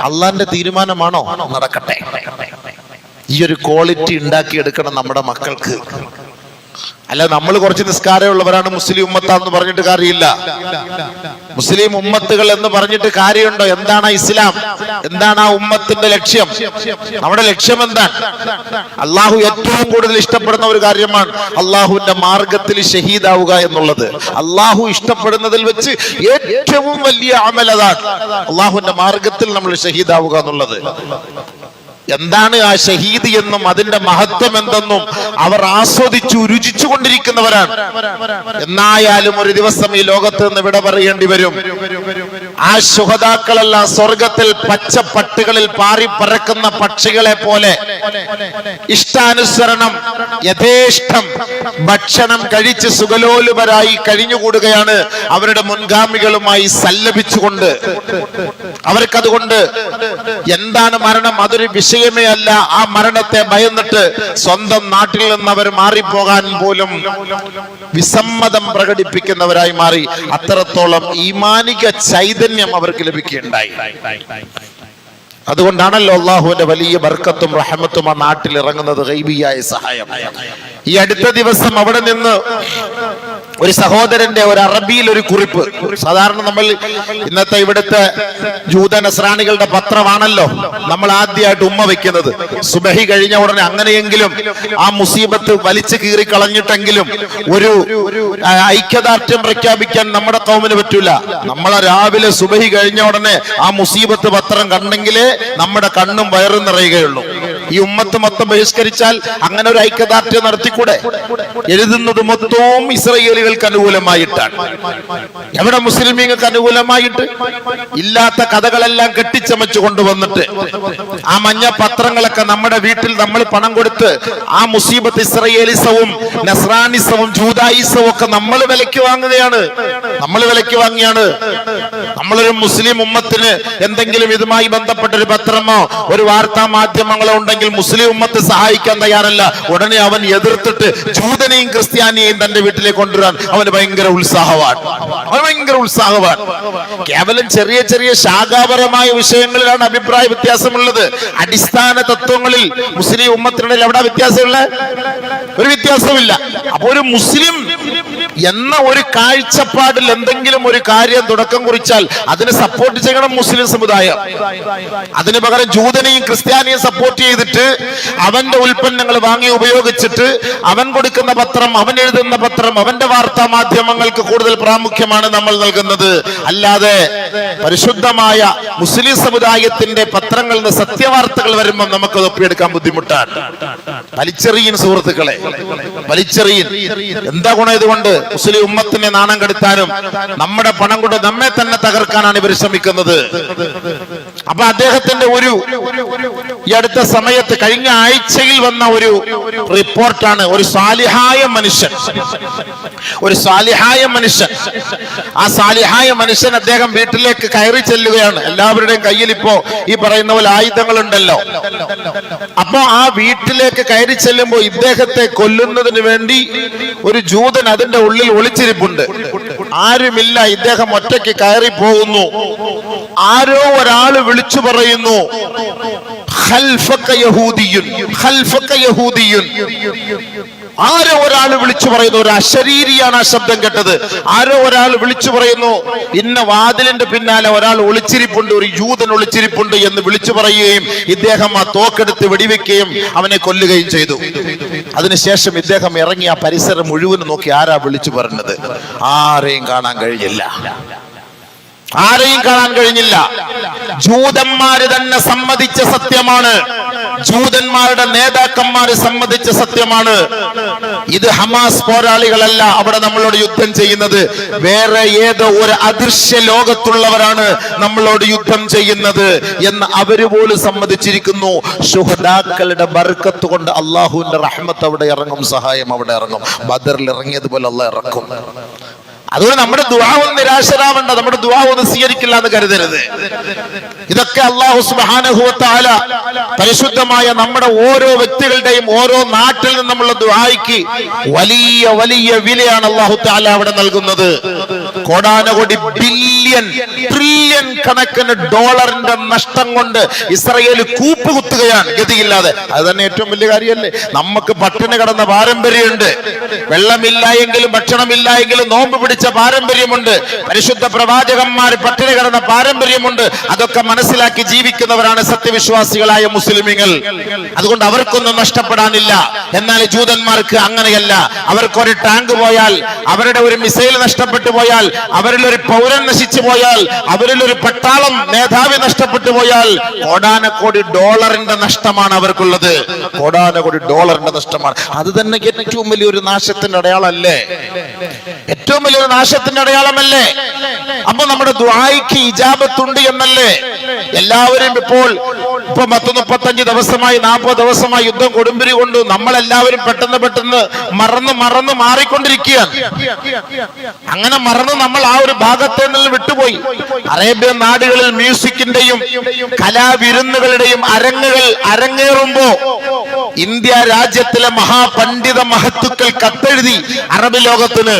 അള്ളാന്റെ തീരുമാനമാണോ, നടക്കട്ടെ. ഈ ഒരു ക്വാളിറ്റി ഉണ്ടാക്കിയെടുക്കണം നമ്മുടെ മക്കൾക്ക്. അല്ല നമ്മൾ കുറച്ച് നിസ്കാരമുള്ളവരാണ് മുസ്ലിം ഉമ്മത്താന്ന് പറഞ്ഞിട്ട് കാര്യമില്ല. മുസ്ലിം ഉമ്മത്തുകൾ എന്ന് പറഞ്ഞിട്ട് കാര്യമുണ്ടോ? എന്താണ് ഇസ്ലാം? എന്താണ് ആ ഉമ്മത്തിന്റെ ലക്ഷ്യം? നമ്മുടെ ലക്ഷ്യം എന്താണ്? അള്ളാഹു ഏറ്റവും കൂടുതൽ ഇഷ്ടപ്പെടുന്ന ഒരു കാര്യമാണ് അള്ളാഹുവിന്റെ മാർഗത്തിൽ ഷഹീദാവുക എന്നുള്ളത്. അള്ളാഹു ഇഷ്ടപ്പെടുന്നതിൽ വെച്ച് ഏറ്റവും വലിയ അമൽ അതാണ്, അള്ളാഹുവിന്റെ മാർഗത്തിൽ നമ്മൾ ഷഹീദാവുക എന്നുള്ളത്. എന്താണ് ആ ഷഹീദ് എന്നും അതിന്റെ മഹത്വം എന്തെന്നും അവർ ആസ്വദിച്ചു രുചിച്ചു കൊണ്ടിരിക്കുന്നവരാണ്. എന്നായാലും ഒരു ദിവസം ഈ ലോകത്ത് നിന്ന് വിട പറയേണ്ടി വരും. ആ ശുഹദാക്കളെല്ലാം സ്വർഗത്തിൽ പച്ചപ്പട്ടുകളിൽ പാറി പറക്കുന്ന പക്ഷികളെ പോലെ ഇഷ്ടാനുസരണം യഥേഷ്ടം ഭക്ഷണം കഴിച്ച് സുഖലോലുപരായി കഴിഞ്ഞുകൂടുകയാണ് അവരുടെ മുൻഗാമികളുമായി സല്ലപിച്ചുകൊണ്ട്. അവർക്കതുകൊണ്ട് എന്താണ് മരണം, അതൊരു വിഷയമേ അല്ല. ആ മരണത്തെ ഭയന്നിട്ട് സ്വന്തം നാട്ടിൽ നിന്ന് അവർ മാറിപ്പോകാൻ പോലും വിസമ്മതം പ്രകടിപ്പിക്കുന്നവരായി മാറി. അത്രത്തോളം ഈമാനിക ചൈതന്യം അവർക്ക് ലഭിക്കുകയുണ്ടായി. അതുകൊണ്ടാണല്ലോ അള്ളാഹുവിന്റെ വലിയ ബർക്കത്തും റഹ്മത്തും ആ നാട്ടിൽ ഇറങ്ങുന്നത്, ഗൈബിയായ സഹായം. ഈ അടുത്ത ദിവസം അവിടെ നിന്ന് ഒരു സഹോദരന്റെ ഒരു അറബിയിൽ ഒരു കുറിപ്പ്. സാധാരണ നമ്മൾ ഇന്നത്തെ ഇവിടുത്തെ ജൂത നസ്രാണികളുടെ പത്രമാണല്ലോ നമ്മൾ ആദ്യമായിട്ട് ഉമ്മ വെക്കുന്നത്. സുബഹി കഴിഞ്ഞ ഉടനെ അങ്ങനെയെങ്കിലും ആ മുസീബത്ത് വലിച്ചു കീറി കളഞ്ഞിട്ടെങ്കിലും ഒരു ഐക്യദാർഢ്യം പ്രഖ്യാപിക്കാൻ നമ്മുടെ കൗമിന് പറ്റൂല. നമ്മളെ രാവിലെ സുബഹി കഴിഞ്ഞ ഉടനെ ആ മുസീബത്ത് പത്രം കണ്ടെങ്കിലേ നമ്മുടെ കണ്ണും വയറും നിറയുകയുള്ളൂ. ഈ ഉമ്മത്ത് മൊത്തം ബഹിഷ്കരിച്ചാൽ അങ്ങനെ ഒരു ഐക്യദാർഢ്യം നടത്തിക്കൂടെ? എഴുതുന്നത് മൊത്തവും ഇസ്രായേലികൾക്ക് അനുകൂലമായിട്ടാണ്. എവിടെ മുസ്ലിമീങ്ങൾക്ക് അനുകൂലമായിട്ട്? ഇല്ലാത്ത കഥകളെല്ലാം കെട്ടിച്ചമച്ചു കൊണ്ടുവന്നിട്ട് ആ മഞ്ഞ പത്രങ്ങളൊക്കെ നമ്മുടെ വീട്ടിൽ നമ്മൾ പണം കൊടുത്ത് ആ മുസീബത്ത് ഇസ്രായേലിസവും നസ്രാനിസവും ജൂതായിസവും ഒക്കെ നമ്മൾ വിലയ്ക്ക് വാങ്ങുകയാണ്. നമ്മൾ വിലയ്ക്ക് വാങ്ങിയാണ്. നമ്മളൊരു മുസ്ലിം ഉമ്മത്തിന് എന്തെങ്കിലും ഇതുമായി ബന്ധപ്പെട്ട ഒരു പത്രമോ ഒരു വാർത്താ മാധ്യമങ്ങളോ ഉണ്ടെങ്കിൽ മുസ്ലിം ഉമ്മത്ത് സഹായിക്കാൻ തയ്യാറല്ല. ഉടനെ അവൻ എതിർത്തിട്ട് ജൂതനെയും ക്രിസ്ത്യാനിയെയും തന്റെ വീട്ടിലേക്ക് കൊണ്ടുവരാൻ അവന് ഭയങ്കര ഉത്സാഹമാണ്. കേവലം ചെറിയ ചെറിയ ശാഖാപരമായ വിഷയങ്ങളിലാണ് അഭിപ്രായ വ്യത്യാസമുള്ളത്. അടിസ്ഥാന തത്വങ്ങളിൽ മുസ്ലിം ഉമ്മത്തിനിടയിൽ എവിടെ വ്യത്യാസമുള്ള? ഒരു വ്യത്യാസമില്ല. അപ്പൊ ഒരു മുസ്ലിം എന്ന ഒരു കാഴ്ചപ്പാടിൽ എന്തെങ്കിലും ഒരു കാര്യം തുടക്കം കുറിച്ചാൽ അതിനെ സപ്പോർട്ട് ചെയ്യണം മുസ്ലിം സമുദായം. അതിന് പകരം ജൂതനെയും ക്രിസ്ത്യാനിയും സപ്പോർട്ട് ചെയ്തിട്ട് അവന്റെ ഉൽപ്പന്നങ്ങൾ വാങ്ങി ഉപയോഗിച്ചിട്ട് അവൻ കൊടുക്കുന്ന പത്രം, അവൻ എഴുതുന്ന പത്രം, അവന്റെ വാർത്താ മാധ്യമങ്ങൾക്ക് കൂടുതൽ പ്രാമുഖ്യമാണ് നമ്മൾ നൽകുന്നത്. അല്ലാതെ പരിശുദ്ധമായ മുസ്ലിം സമുദായത്തിന്റെ പത്രങ്ങളിൽ നിന്ന് സത്യവാർത്തകൾ വരുമ്പോൾ നമുക്ക് ഒപ്പിയെടുക്കാൻ ബുദ്ധിമുട്ടാണ്. വലിച്ചെറിയൻ സുഹൃത്തുക്കളെ, വലിച്ചെറിയൻ. എന്താ ഗുണം ഇതുകൊണ്ട്? മുസ്ലിം ഉമ്മത്തിനെ നാണം കെടുത്താനും നമ്മുടെ പണം കൊണ്ട് നമ്മെ തന്നെ തകർക്കാനാണ് ഇവർ ശ്രമിക്കുന്നത്. അപ്പൊ അദ്ദേഹത്തിന്റെ ഒരു ഈ അടുത്ത സമയത്ത് കഴിഞ്ഞ ആഴ്ചയിൽ വന്ന ഒരു റിപ്പോർട്ടാണ്. ഒരു സാലിഹായ മനുഷ്യൻ, ആ സാലിഹായ മനുഷ്യൻ അദ്ദേഹം വീട്ടിലേക്ക് കയറി ചെല്ലുകയാണ്. എല്ലാവരുടെയും കയ്യിൽ ഇപ്പോ ഈ പറയുന്ന പോലെ ആയുധങ്ങളുണ്ടല്ലോ. അപ്പോ ആ വീട്ടിലേക്ക് കയറി ചെല്ലുമ്പോൾ ഇദ്ദേഹത്തെ കൊല്ലുന്നതിന് വേണ്ടി ഒരു ജൂതൻ അതിന്റെ ഉള്ളിൽ ഒളിച്ചിരിപ്പുണ്ട്. ആരുമില്ല. ഇദ്ദേഹം ഒറ്റയ്ക്ക് കയറി പോകുന്നു. ആരോ ഒരാള് വിളിച്ചു പറയുന്നു, ഖൽഫക യഹൂദിയുൻ, ഖൽഫക യഹൂദിയുൻ. ആരോ ഒരാൾ വിളിച്ചു പറയുന്നു. ഒരു അശരീരിയാണ് ആ ശബ്ദം കേട്ടത്. ആരോ ഒരാൾ വിളിച്ചു പറയുന്നു, ഇന്ന വാതിലിന്റെ പിന്നാലെ ഒരാൾ ഒളിച്ചിരിപ്പുണ്ട്, ഒരു ജൂതൻ ഒളിച്ചിരിപ്പുണ്ട് എന്ന് വിളിച്ചു പറയുകയും ഇദ്ദേഹം ആ തോക്കെടുത്ത് വെടിവെക്കുകയും അവനെ കൊല്ലുകയും ചെയ്തു. അതിനുശേഷം ഇദ്ദേഹം ഇറങ്ങി ആ പരിസരം മുഴുവൻ നോക്കി ആരാ വിളിച്ചു പറഞ്ഞത്. ആരെയും കാണാൻ കഴിഞ്ഞില്ല. ജൂതന്മാര് തന്നെ സമ്മതിച്ച സത്യമാണ്. ജൂതന്മാരുടെ നേതാക്കന്മാര് സമ്മതിച്ച സത്യമാണ്. ഇത് ഹമാസ് പോരാളികളല്ല അവിടെ നമ്മളോട് യുദ്ധം ചെയ്യുന്നത്. വേറെ ഏതോ ഒരു അദൃശ്യ ലോകത്തുള്ളവരാണ് നമ്മളോട് യുദ്ധം ചെയ്യുന്നത് എന്ന് അവര് പോലും സമ്മതിച്ചിരിക്കുന്നു. ശുഹദാക്കളുടെ ബർക്കത്ത് കൊണ്ട് അള്ളാഹുവിന്റെ റഹ്മത്ത് അവിടെ ഇറങ്ങും, സഹായം അവിടെ ഇറങ്ങും. ബദറിൽ ഇറങ്ങിയതുപോലെ അള്ളാഹ് ഇറക്കും. അതുകൊണ്ട് നമ്മുടെ ദുആ ഒന്ന് നിരാശരാവണ്ട, നമ്മുടെ ദുആ ഒന്ന് സ്വീകരിക്കില്ല എന്ന് കരുതരുത്. ഇതൊക്കെ അല്ലാഹു സുബ്ഹാനഹു വ തആല പരിശുദ്ധമായ നമ്മുടെ ഓരോ വ്യക്തികളുടെയും ഓരോ നാട്ടിൽ നിന്നുമുള്ള ദുആയ്ക്ക് വലിയ വലിയ വിലയാണ് അല്ലാഹു തആല അവിടെ നൽകുന്നത്. കോടാനകോടി ബില്യൺ ട്രില്യൺ കണക്കിന് ഡോളറിന്റെ നഷ്ടം കൊണ്ട് ഇസ്രായേൽ കൂപ്പുകുത്തുകയാണ് ഗതിയില്ലാതെ. അത് തന്നെ ഏറ്റവും വലിയ കാര്യമല്ലേ? നമുക്ക് പട്ടിണി കിടന്ന പാരമ്പര്യമുണ്ട്, വെള്ളമില്ല എങ്കിലും ഭക്ഷണമില്ല എങ്കിലും നോമ്പ് പിടിച്ച പാരമ്പര്യമുണ്ട്, പരിശുദ്ധ പ്രവാചകന്മാർ പട്ടിണി കിടന്ന പാരമ്പര്യമുണ്ട്. അതൊക്കെ മനസ്സിലാക്കി ജീവിക്കുന്നവരാണ് സത്യവിശ്വാസികളായ മുസ്ലിമീങ്ങൾ. അതുകൊണ്ട് അവർക്കൊന്നും നഷ്ടപ്പെടാനില്ല. എന്നാൽ ജൂതന്മാർക്ക് അങ്ങനെയല്ല. അവർക്കൊരു ടാങ്ക് പോയാൽ, അവരുടെ ഒരു മിസൈൽ നഷ്ടപ്പെട്ടു പോയാൽ, അവരിൽ ഒരു പൗരൻ നശിച്ചു പോയാൽ, അവരിൽ ഒരു പട്ടാളം മേധാവി നഷ്ടപ്പെട്ടു പോയാൽ കോടാനക്കോടി ഡോളറിന്റെ നഷ്ടമാണ് അവർക്കുള്ളത്. കോടാനക്കോടി ഡോളറിന്റെ നഷ്ടമാണ്. അത് തന്നെ ഏറ്റവും വലിയൊരു നാശത്തിന്റെ അടയാളമല്ലേ? ഏറ്റവും വലിയൊരു നാശത്തിന്റെ അടയാളമല്ലേ? അപ്പൊ നമ്മുടെ ദുആയ്ക്ക് ഇജാബത്തുണ്ട് എന്നല്ലേ? എല്ലാവരും ഇപ്പോൾ 35 ദിവസമായി 40 ദിവസമായി യുദ്ധം കൊടുമ്പിരി കൊണ്ട് നമ്മളെല്ലാവരും പെട്ടെന്ന് മറന്ന് മാറിക്കൊണ്ടിരിക്കുകയാണ്. അങ്ങനെ മറന്ന് നമ്മൾ ആ ഒരു ഭാഗത്തെ നിന്ന് വിട്ടുപോയി. അറേബ്യൻ നാടുകളിൽ മ്യൂസിക്കിന്റെയും കലാവിരുന്നുകളുടെയും അരങ്ങേറുമ്പോ ഇന്ത്യ രാജ്യത്തിലെ മഹാപണ്ഡിത മഹത്തുക്കൾ കത്തെഴുതി അറബ് ലോകത്തിന്,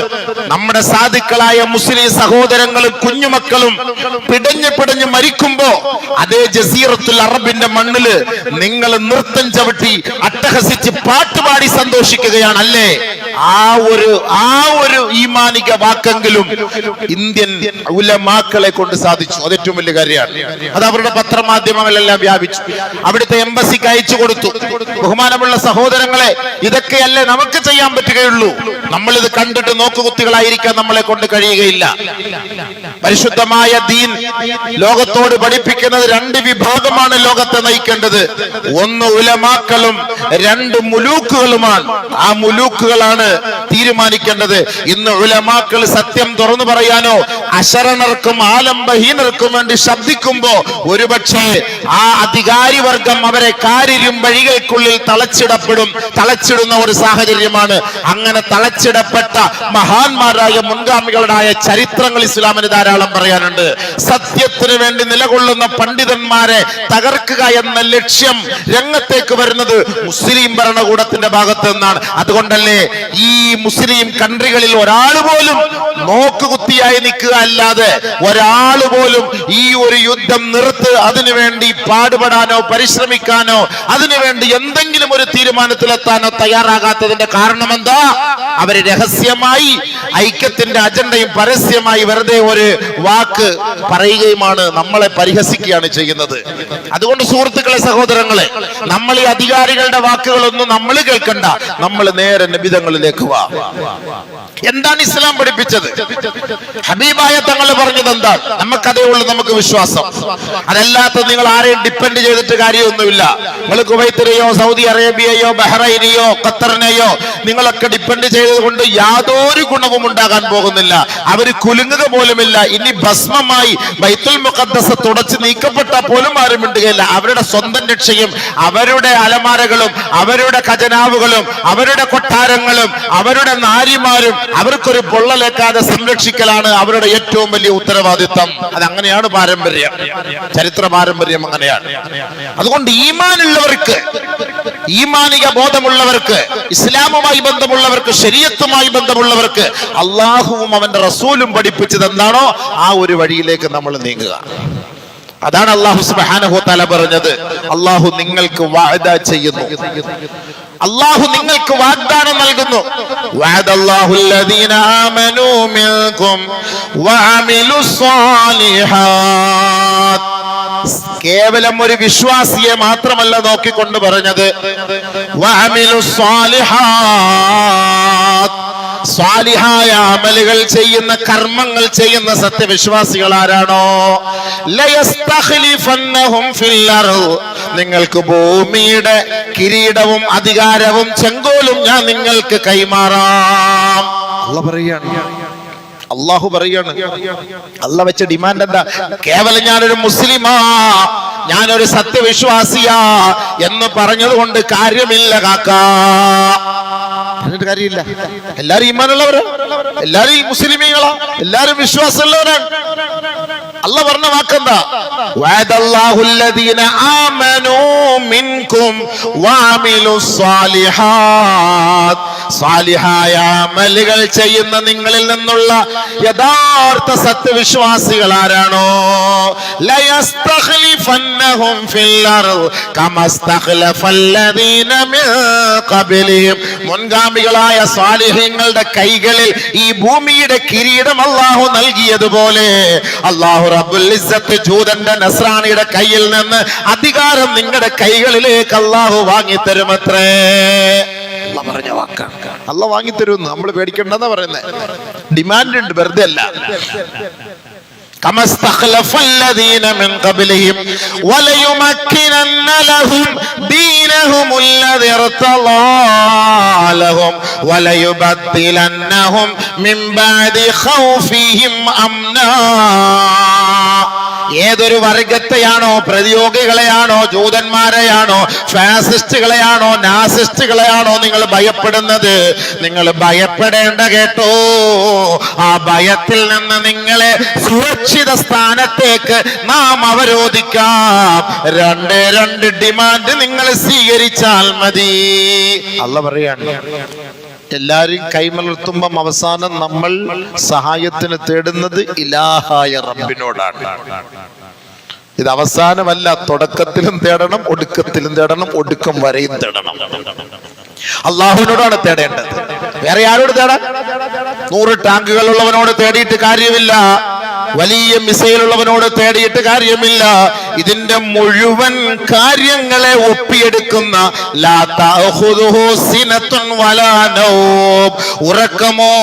നമ്മുടെ സാധുക്കളായ മുസ്ലിം സഹോദരങ്ങളും കുഞ്ഞുമക്കളും പിടഞ്ഞ് മരിക്കുമ്പോ അതേ ജസീറത്തുൽ അറബിന്റെ മണ്ണില് നിങ്ങൾ നൃത്തം ചവിട്ടി അട്ടഹസിച്ച് പാട്ടുപാടി സന്തോഷിക്കുകയാണ് അല്ലേ? ആ ഒരു ഈമാനിക വാക്കെങ്കിലും ഇന്ത്യൻ ഉലമാക്കളെ കൊണ്ട് സാധിച്ചു. അത് ഏറ്റവും വലിയ കാര്യമാണ്. അത് അവരുടെ പത്രമാധ്യമങ്ങളെല്ലാം വ്യാപിച്ചു. അവിടുത്തെ എംബസിക്ക് അയച്ചു കൊടുത്തു. ബഹുമാനമുള്ള സഹോദരങ്ങളെ, ഇതൊക്കെയല്ലേ നമുക്ക് ചെയ്യാൻ പറ്റുകയുള്ളൂ. നമ്മളിത് കണ്ടിട്ട് നോക്കുകുത്തികളായിരിക്കാൻ നമ്മളെ കൊണ്ട് കഴിയുകയില്ല. പരിശുദ്ധമായ ദീൻ ലോകത്തോട് പഠിപ്പിക്കുന്നത് 2 വിഭാഗമാണ് ലോകത്തെ നയിക്കേണ്ടത്. ഒന്ന് ഉലമാക്കളും 2 മുലൂക്കുകളുമാണ്. ആ മുലൂക്കുകളാണ് തീരുമാനിക്കേണ്ടത്. ഇന്ന് ഉലമാക്കൾ സത്യം തുറന്നു പറയാനോ അശരണർക്കും ആലംബഹീനർക്കും വേണ്ടി ശബ്ദിക്കുമ്പോ ഒരുപക്ഷെ ആ അധികാരി വർഗം അവരെ കാരിലും വഴികൾക്കുള്ളിൽ തളച്ചിടുന്ന ഒരു സാഹചര്യമാണ്. അങ്ങനെ തളച്ചിടപ്പെട്ട മഹാന്മാരായ മുൻഗാമികളുടെ ചരിത്രങ്ങൾ ഇസ്ലാമിന് ധാരാളം പറയാനുണ്ട്. സത്യത്തിന് വേണ്ടി നിലകൊള്ളുന്ന പണ്ഡിതന്മാരെ തകർക്കുക എന്ന ലക്ഷ്യം രംഗത്തേക്ക് വരുന്നത് മുസ്ലിം ഭരണകൂടത്തിന്റെ ഭാഗത്ത് നിന്നാണ്. അതുകൊണ്ടല്ലേ ഈ മുസ്ലിം കൺട്രികളിൽ ഒരാൾ പോലും നോക്കുകുത്തിയായി നിൽക്കുക അല്ലാതെ ഒരാൾ പോലും ഈ ഒരു യുദ്ധം നിർത്ത് അതിനുവേണ്ടി പാടുപെടാനോ പരിശ്രമിക്കാനോ അതിനുവേണ്ടി എന്തെങ്കിലും ഒരു തീരുമാനത്തിലെത്താനോ തയ്യാറാകാത്തതിന്റെ കാരണം എന്താ? അവര് രഹസ്യമായി ഐക്യത്തിന്റെ അജണ്ടയും പരസ്യമായി വെറുതെ ഒരു വാക്ക് പറയുകയുമാണ്, നമ്മളെ പരിഹസിക്കുകയാണ് ചെയ്യുന്നത്. അതുകൊണ്ട് സുഹൃത്തുക്കളെ, സഹോദരങ്ങളെ, നമ്മൾ ഈ അധികാരികളുടെ വാക്കുകളൊന്നും നമ്മൾ കേൾക്കണ്ട. നമ്മൾ നേരെ നബിതങ്ങളിലേക്ക് വാ. എന്താണ് ഇസ്ലാം പഠിപ്പിച്ചത്? ഹബീബായ തങ്ങൾ പറഞ്ഞത് എന്താണ്? നമുക്കതേ ഉള്ളൂ നമുക്ക് വിശ്വാസം. അതല്ലാത്ത നിങ്ങൾ ആരെയും ഡിപ്പെൻഡ് ചെയ്തിട്ട് കാര്യമൊന്നുമില്ല. നിങ്ങൾ കുവൈത്തിനെയോ സൗദി അറേബ്യയോ ബഹ്റൈനെയോ ഖത്തറിനെയോ നിങ്ങളൊക്കെ ഡിപ്പെൻഡ് ചെയ്തത് കൊണ്ട് യാതൊരു ഗുണവും ഉണ്ടാകാൻ പോകുന്നില്ല. അവർ കുലുങ്ങുക പോലുമില്ല. ഇനി ഭസ്മമായി ബൈത്തുൽ മുഖദ്ദസ് തുടച്ച് നീക്കപ്പെട്ട പോലും ആരും മിണ്ടുകയില്ല. അവരുടെ സ്വന്തം രക്ഷയും അവരുടെ അലമാരകളും അവരുടെ ഖജനാവുകളും അവരുടെ കൊട്ടാരങ്ങളും അവരുടെ നാരിമാരും അവർക്കൊരു പൊള്ളലേക്കാതെ സംരക്ഷിക്കലാണ് അവരുടെ ഏറ്റവും വലിയ ഉത്തരവാദിത്തം. അതങ്ങനെയാണ് പാരമ്പര്യം, ചരിത്ര പാരമ്പര്യം അങ്ങനെയാണ്. അതുകൊണ്ട് ഈമാനുള്ളവർക്ക്, ഈമാനിക ബോധമുള്ളവർക്ക്, ഇസ്ലാമുമായി ബന്ധമുള്ളവർക്ക്, ശരീഅത്തുമായി ബന്ധമുള്ളവർക്ക് അള്ളാഹുവും അവന്റെ റസൂലും പഠിപ്പിച്ചത് എന്താണോ ആ ഒരു വഴിയിലേക്ക് നമ്മൾ നീങ്ങുക. അതാണ് അല്ലാഹു സുബ്ഹാനഹു വ തആല പറഞ്ഞത്. അല്ലാഹു നിങ്ങൾക്ക് വഅദ ചെയ്യുന്നു, അല്ലാഹു നിങ്ങൾക്ക് വാഗ്ദാനം നൽകുന്നു. വഅദല്ലാഹുല്ലദീന ആമനൂ മിൻകും വഅമിലുസ് സ്വാലിഹാത്ത്. കേവലം ഒരു വിശ്വാസിയെ മാത്രമല്ല നോക്കിക്കൊണ്ട് പറഞ്ഞത്, വഅമിലുസ് സ്വാലിഹാത്ത്. സ്വാലിഹായ അമലുകൾ ചെയ്യുന്ന, കർമ്മങ്ങൾ ചെയ്യുന്ന സത്യവിശ്വാസികൾ ആരാണോ, ലയസ്തഖ്ലിഫന്നഹും ഫിൽ അർദ്. നിങ്ങൾക്ക് ഭൂമിയുടെ കിരീടവും അധികാരവും ചെങ്കോലും ഞാൻ നിങ്ങൾക്ക് കൈമാറാം. അള്ളാഹു പറയാണ്. അള്ളാഹ് വെച്ച ഡിമാൻഡ് എന്താ? കേവലം ഞാനൊരു മുസ്ലിമാ, ഞാനൊരു സത്യവിശ്വാസിയാ എന്ന് പറഞ്ഞത് കൊണ്ട് കാര്യമില്ല കാക്ക. പറഞ്ഞിട്ട് കാര്യമില്ല. എല്ലാരും ഈമാനുള്ളവരാ, എല്ലാരും മുസ്ലിമീങ്ങളാ, എല്ലാരും വിശ്വാസമുള്ളവരാണ്. അല്ലാഹ് പറഞ്ഞ വാക്കെന്താ? വഅദല്ലാഹുല്ലദീന ആമനൂ മിൻകും വഅമിലുസ് സാലിഹാത്ത്. സാലിഹായ അമലുകൾ ചെയ്യുന്ന നിങ്ങളിൽ നിന്നുള്ള യഥാർത്ഥ സത്യവിശ്വാസികൾ ആരാണോ, ലയസ്തഖ്ലിഫന്നഹും ഫിൽ അർദ് കമസ്തഖ്ലഫല്ലദീന മിൻ ഖബ്ലിഹിം. മുൻഗാമികളായ സാലിഹീങ്ങളുടെ കൈകളിൽ ഈ ഭൂമിയുടെ കിരീടം അല്ലാഹു നൽകിയതുപോലെ അല്ലാഹു റബ്ബുൽ ഇസ്സത്ത് ജൂതന്റെ നസ്രാണിയുടെ കയ്യിൽ നിന്ന് അധികാരം നിങ്ങളുടെ കൈകളിലേക്ക് അല്ലാഹു വാങ്ങിത്തരുമത്രേ. അല്ലാഹ് പറഞ്ഞ വാക്കാണ്. അല്ലാഹ് വാങ്ങിത്തരുമെന്ന് നമ്മൾ പേടിക്കണ്ടെന്നാ പറയുന്നത്. ഡിമാൻഡ് ഉണ്ട്, വെറുതെ അല്ല. കമസ്തഖ്ലഫല്ലദീന മിൻ ഖബ്ലിഹിം വലയുമക്കിനന്ന ലഹും ദീനഹും അല്ലദീ ഇർതളാ ലഹും വലയുബദ്ദിലന്നഹും മിൻ ബഅദി ഖൗഫിഹിം അംനാ. ഏതൊരു വർഗത്തെയാണോ, പ്രതിയോഗികളെയാണോ, ജൂതന്മാരെയാണോ, ഫാസിസ്റ്റുകളെയാണോ, നാസിസ്റ്റുകളെയാണോ നിങ്ങൾ ഭയപ്പെടുന്നത്, നിങ്ങൾ ഭയപ്പെടേണ്ട കേട്ടോ. ആ ഭയത്തിൽ നിന്ന് നിങ്ങളെ സുരക്ഷിത സ്ഥാനത്തേക്ക് നാം അവരോധിക്കാം. രണ്ട് ഡിമാൻഡ് നിങ്ങൾ സ്വീകരിച്ചാൽ മതി. അല്ലാഹ് പറയാണ്, എല്ലാരും കൈമലർത്തുമ്പം അവസാനം നമ്മൾ സഹായത്തിന് തേടുന്നത് ഇലാഹായ റബ്ബിനോടാണ്. ഇത് അവസാനമല്ല, തുടക്കത്തിലും തേടണം, ഒടുക്കത്തിലും തേടണം, ഒടുക്കം വരെയും തേടണം. അള്ളാഹുവിനോടാണ് തേടേണ്ടത്. വേറെ ആരോട് തേടാൻ? 100 ടാങ്കുകൾ ഉള്ളവനോട് തേടിയിട്ട് കാര്യമില്ല, വലിയ മിസൈലുള്ളവനോട് തേടിയിട്ട് കാര്യമില്ല. ഇതിന്റെ മുഴുവൻ കാര്യങ്ങളെ ഒപ്പിയെടുക്കുന്ന ഉറക്കമോ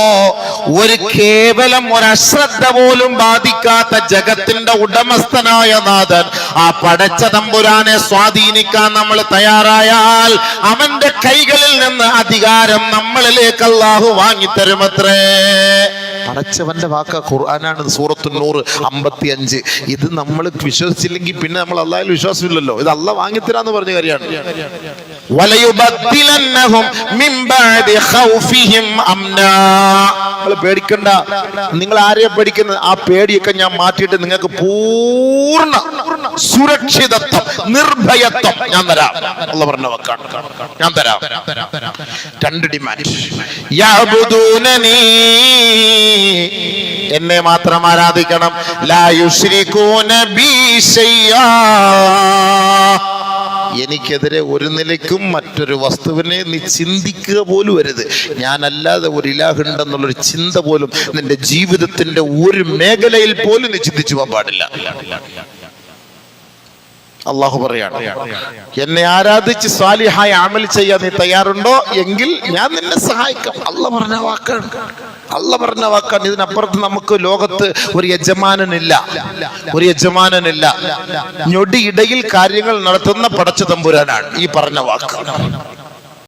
ഒരു കേവലം ഒരു അശ്രദ്ധ പോലും ബാധിക്കാത്ത ജഗത്തിന്റെ ഉടമസ്ഥനായ നാഥൻ, ആ പടച്ച തമ്പുരാനെ സ്വാധീനിക്കാൻ നമ്മൾ തയ്യാറായാൽ അവന്റെ കൈകളിൽ നിന്ന് അധികാരം നമ്മളിലേക്ക് അല്ലാഹു വാങ്ങിത്തരുമത്രേ. പടച്ചവന്റെ വാക്ക ഖുർആനാണ്. സൂറത്തുൻ നൂർ 55. ഇത് നമ്മൾ വിശ്വസിച്ചില്ലെങ്കിൽ പിന്നെ നമ്മൾ അല്ലാഹുവിൽ വിശ്വാസമില്ലല്ലോ. ഇത് അല്ലാഹ് വാങ്ങിത്തരാന്ന് പറഞ്ഞ കാര്യമാണ്. വലയുബദ്ദിലന്നഹും മിൻ ബഅദി ഖൗഫിഹിം അംനാ. നിങ്ങൾ പേടിക്കണ്ട. നിങ്ങൾ ആരെയാ പേടിക്കുന്നത്? ആ പേടിയൊക്കെ ഞാൻ മാറ്റിയിട്ട് നിങ്ങൾക്ക് പൂർണ്ണ സുരക്ഷിതത്വം, നിർഭയത്വം ഞാൻ തരാം. അല്ലാഹ് പറഞ്ഞ വാക്കാണ്, ഞാൻ തരാം. 2 ഡിമാൻഡ്. യഅബുദൂനനി, എന്നെ മാത്രം ആരാധിക്കണം. ലാ യുശ്രികൂന ബി ശൈആ, എനിക്കെതിരെ ഒരു നിലയ്ക്കും മറ്റൊരു വസ്തുവിനെ നീ ചിന്തിക്കുക പോലും അരുത്. ഞാനല്ലാതെ ഒരു ഇലാഹുണ്ടെന്നുള്ളൊരു ചിന്ത പോലും നിന്റെ ജീവിതത്തിന്റെ ഒരു മേഖലയിൽ പോലും നീ ചിന്തിച്ചു പോകാൻ പാടില്ല. അള്ളാഹു പറയാണ്, എന്നെ ആരാധിച്ച് സ്വാലിഹായ അമൽ ചെയ്യാൻ നീ തയ്യാറുണ്ടോ എങ്കിൽ ഞാൻ നിന്നെ സഹായിക്കാം. അള്ളാഹ് പറഞ്ഞ വാക്കാണ്, അള്ളാഹ് പറഞ്ഞ വാക്കാണ്. ഇതിനപ്പുറത്ത് നമുക്ക് ലോകത്ത് ഒരു യജമാനനില്ല, ഒരു യജമാനനില്ല. ഞൊടിയിടയിൽ കാര്യങ്ങൾ നടത്തുന്ന പടച്ച തമ്പുരാനാണ് ഈ പറഞ്ഞ വാക്ക്.